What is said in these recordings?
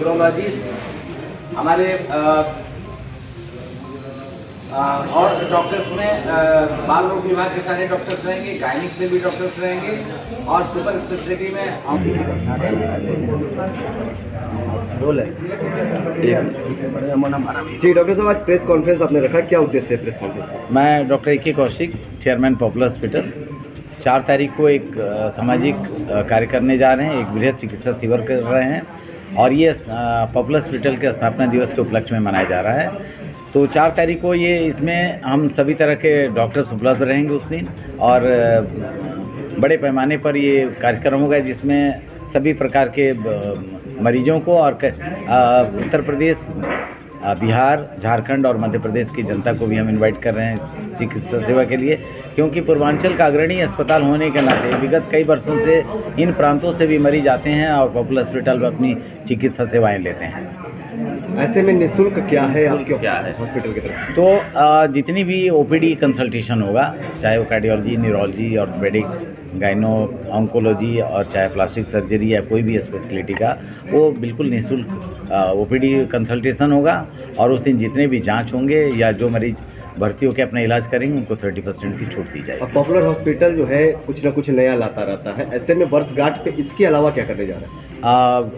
Urologist, हमारे और doctors में बाल रोग विभाग के सारे डॉक्टर्स रहेंगे, गायनिक से भी डॉक्टर्स रहेंगे और सुपर स्पेशलिटी में जी डॉक्टर साहब, आज प्रेस कॉन्फ्रेंस आपने रखा, क्या उद्देश्य है प्रेस कॉन्फ्रेंस का? मैं doctor A K. Kaushik, chairman popular hospital, 4 तारीख को एक सामाजिक कार्य करने जा रहे हैं, एक बृहद चिकित्सा शिविर कर रहे हैं और ये पॉपुलर हॉस्पिटल के स्थापना दिवस के उपलक्ष्य में मनाया जा रहा है। तो 4 तारीख को ये इसमें हम सभी तरह के डॉक्टर्स उपलब्ध रहेंगे उस दिन और बड़े पैमाने पर ये कार्यक्रम होगा जिसमें सभी प्रकार के मरीजों को और उत्तर प्रदेश, बिहार, झारखंड और मध्य प्रदेश की जनता को भी हम इनवाइट कर रहे हैं चिकित्सा सेवा के लिए, क्योंकि पूर्वांचल का अग्रणी अस्पताल होने के नाते विगत कई वर्षों से इन प्रांतों से भी मरीज आते हैं और पॉपुलर हॉस्पिटल में अपनी चिकित्सा सेवाएं लेते हैं। ऐसे में निःशुल्क क्या है आपके हॉस्पिटल की तरफ से? तो जितनी भी ओपीडी कंसल्टेशन होगा, चाहे वो cardiology, neurology, orthopaedics, gyno, oncology और चाहे प्लास्टिक सर्जरी या कोई भी स्पेशलिटी का, वो बिल्कुल निःशुल्क ओपीडी कंसल्टेशन होगा और उस दिन जितने भी जांच होंगे या जो मरीज भर्ती होकर अपना इलाज करेंगे उनको 30% की छूट दी जाएगी। पॉपुलर हॉस्पिटल जो है कुछ ना कुछ नया लाता रहता है, ऐसे में वर्षगांठ पे इसके अलावा क्या करने जा रहे हैं?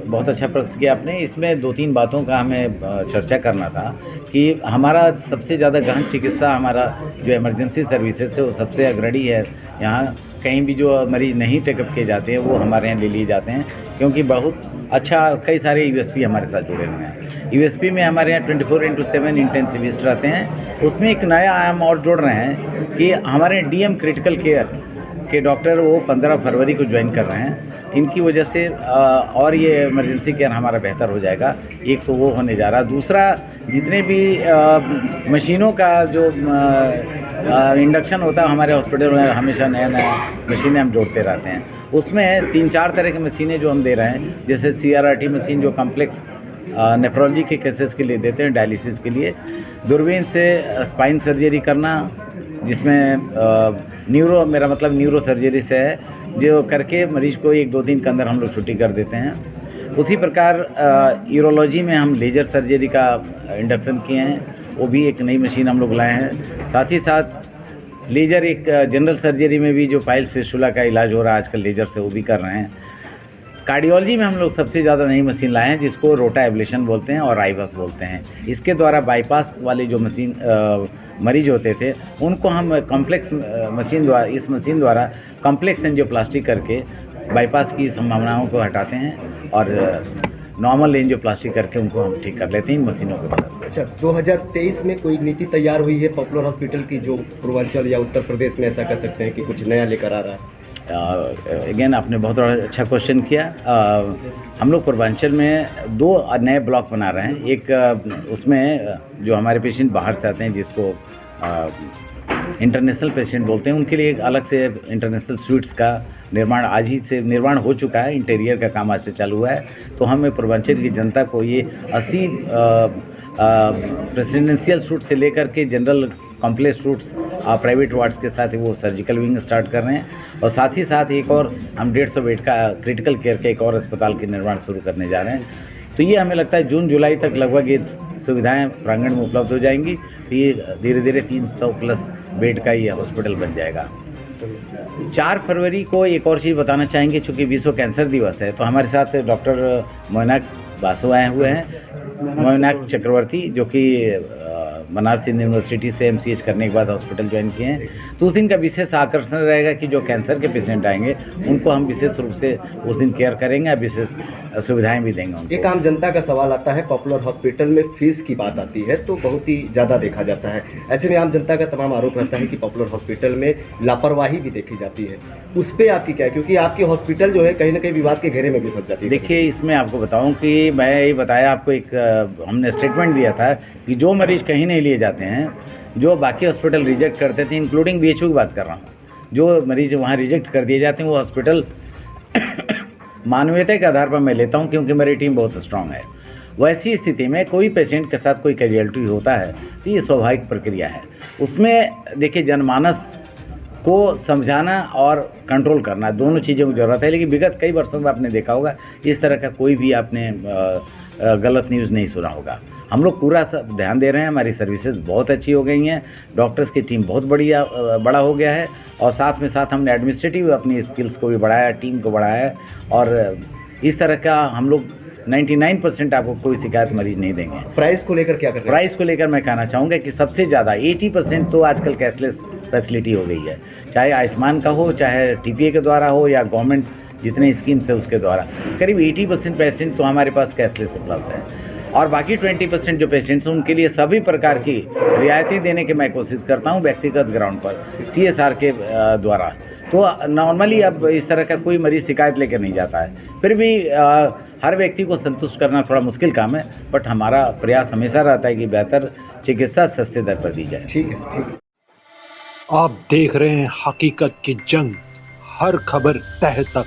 बहुत अच्छा प्रश्न किया आपने। इसमें 2-3 बातों का हमें चर्चा करना था कि हमारा सबसे ज़्यादा गहन चिकित्सा, हमारा जो इमरजेंसी सर्विसेज है वो सबसे अग्रणी है। यहाँ कहीं भी जो मरीज़ नहीं टेकअप किए जाते हैं वो हमारे यहाँ ले लिए जाते हैं, क्योंकि बहुत अच्छा कई सारे यूएसपी हमारे साथ जुड़े हुए हैं। यूएसपी में हमारे यहाँ 24/7 इंटेंसिविस्ट रहते हैं। उसमें एक नया आयाम और जोड़ रहे हैं कि हमारे डीएम क्रिटिकल केयर के डॉक्टर वो 15 फरवरी को ज्वाइन कर रहे हैं। इनकी वजह से और ये इमरजेंसी केयर हमारा बेहतर हो जाएगा। एक तो वो होने जा रहा है। दूसरा, जितने भी मशीनों का जो इंडक्शन होता है हमारे हॉस्पिटल में, हमेशा नया मशीनें हम जोड़ते रहते हैं। उसमें 3-4 तरह की मशीनें जो हम दे रहे हैं, जैसे CRRT मशीन जो कॉम्प्लेक्स नेफ्रोलॉजी के केसेस के लिए देते हैं, डायलिसिस के लिए। दूरबीन से स्पाइन सर्जरी करना, जिसमें मेरा मतलब न्यूरो सर्जरी से है, जो करके मरीज को 1-2 दिन के अंदर हम लोग छुट्टी कर देते हैं। उसी प्रकार यूरोलॉजी में हम लेजर सर्जरी का इंडक्शन किए हैं, वो भी एक नई मशीन हम लोग लाए हैं। साथ ही साथ लेजर, एक जनरल सर्जरी में भी जो पाइल्स फिस्टुला का इलाज हो रहा है आजकल लेजर से, वो भी कर रहे हैं। कार्डियोलॉजी में हम लोग सबसे ज़्यादा नई मशीन लाए हैं जिसको रोटा एब्लेशन बोलते हैं और आईवास बोलते हैं। इसके द्वारा बाईपास वाले जो मशीन मरीज होते थे उनको हम कॉम्प्लेक्स मशीन द्वारा, इस मशीन द्वारा कॉम्प्लेक्स एंजियोप्लास्टी करके बाईपास की संभावनाओं को हटाते हैं और नॉर्मल एंजियोप्लास्टी करके उनको हम ठीक कर लेते हैं इन मशीनों की मदद से। अच्छा, 2023 में कोई नीति तैयार हुई है पॉपुलर हॉस्पिटल की जो पूर्वांचल या उत्तर प्रदेश में ऐसा कह सकते हैं कि कुछ नया लेकर आ रहा है? अगेन आपने बहुत अच्छा क्वेश्चन किया। हम लोग पूर्वांचल में 2 नए ब्लॉक बना रहे हैं। एक उसमें जो हमारे पेशेंट बाहर से आते हैं, जिसको इंटरनेशनल पेशेंट बोलते हैं, उनके लिए एक अलग से इंटरनेशनल स्वीट्स का निर्माण आज ही से निर्माण हो चुका है। इंटीरियर का काम आज से चालू हुआ है। तो हमें पूर्वांचल की जनता को ये 80 प्रेसिडेंशियल सूट से लेकर के general complex suites private wards के साथ वो सर्जिकल विंग स्टार्ट कर रहे हैं और साथ ही साथ एक और हम 150 बेड का क्रिटिकल केयर का एक और अस्पताल के निर्माण शुरू करने जा रहे हैं। तो ये हमें लगता है जून-जुलाई तक लगभग ये सुविधाएं प्रांगण में उपलब्ध हो जाएंगी। तो ये धीरे-धीरे 300 प्लस बेड का ये हॉस्पिटल बन जाएगा। 4 फरवरी को एक और चीज़ बताना चाहेंगे, चूँकि विश्व कैंसर दिवस है, तो हमारे साथ डॉक्टर मोइनाक बासु आए हुए हैं। मोइनाक चक्रवर्ती, जो कि बनारस हिंदू यूनिवर्सिटी से MCH करने के बाद हॉस्पिटल ज्वाइन किए हैं। तो उस दिन का विशेष आकर्षण रहेगा कि जो कैंसर के पेशेंट आएंगे उनको हम विशेष रूप से उस दिन केयर करेंगे और विशेष सुविधाएं भी देंगे उनको। एक आम जनता का सवाल आता है, पॉपुलर हॉस्पिटल में फीस की बात आती है तो बहुत ही ज़्यादा देखा जाता है। ऐसे में आम जनता का तमाम आरोप रहता है कि पॉपुलर हॉस्पिटल में लापरवाही भी देखी जाती है। उस पर आपकी क्या है, क्योंकि आपकी हॉस्पिटल जो है कहीं ना कहीं विवाद के घेरे में भी फंस जाती है? देखिए, इसमें आपको बताऊं कि मैं ये बताया आपको, एक हमने स्टेटमेंट दिया था कि जो मरीज कहीं नहीं लिए जाते हैं, जो बाकी हॉस्पिटल रिजेक्ट करते थे, इंक्लूडिंग BHU की बात कर रहा हूँ, जो मरीज वहाँ रिजेक्ट कर दिए जाते हैं वो हॉस्पिटल मानवीयता के आधार पर मैं लेता हूँ, क्योंकि मेरी टीम बहुत स्ट्रांग है। वैसी स्थिति में कोई पेशेंट के साथ कोई कैजुअल्टी होता है तो ये स्वाभाविक प्रक्रिया है। उसमें देखिए, जनमानस को समझाना और कंट्रोल करना, दोनों चीज़ों की ज़रूरत है। लेकिन विगत कई वर्षों में आपने देखा होगा इस तरह का कोई भी आपने गलत न्यूज़ नहीं सुना होगा। हम लोग पूरा सब ध्यान दे रहे हैं, हमारी सर्विसेज बहुत अच्छी हो गई हैं, डॉक्टर्स की टीम बहुत बड़ा हो गया है, और साथ में साथ हमने एडमिनिस्ट्रेटिव अपनी स्किल्स को भी बढ़ाया, टीम को बढ़ाया है, और इस तरह का हम लोग 99% आपको कोई शिकायत मरीज नहीं देंगे। प्राइस को लेकर क्या कर रहे हैं? प्राइस को लेकर मैं कहना चाहूँगा कि सबसे ज़्यादा 80% तो आजकल कैशलेस फैसिलिटी हो गई है, चाहे आयुष्मान का हो, चाहे TPA के द्वारा हो, या गवर्नमेंट जितने स्कीम्स है उसके द्वारा। करीब 80% पेशेंट तो हमारे पास कैशलेस उपलब्ध है, और बाकी 20% जो पेशेंट्स हैं उनके लिए सभी प्रकार की रियायतें देने की मैं कोशिश करता हूं व्यक्तिगत ग्राउंड पर, CSR के द्वारा। तो नॉर्मली अब इस तरह का कोई मरीज़ शिकायत लेकर नहीं जाता है। फिर भी हर व्यक्ति को संतुष्ट करना थोड़ा मुश्किल काम है, बट हमारा प्रयास हमेशा रहता है कि बेहतर चिकित्सा सस्ते दर पर दी जाए। ठीक है, ठीक है। आप देख रहे हैं हकीकत की जंग, हर खबर तह तक।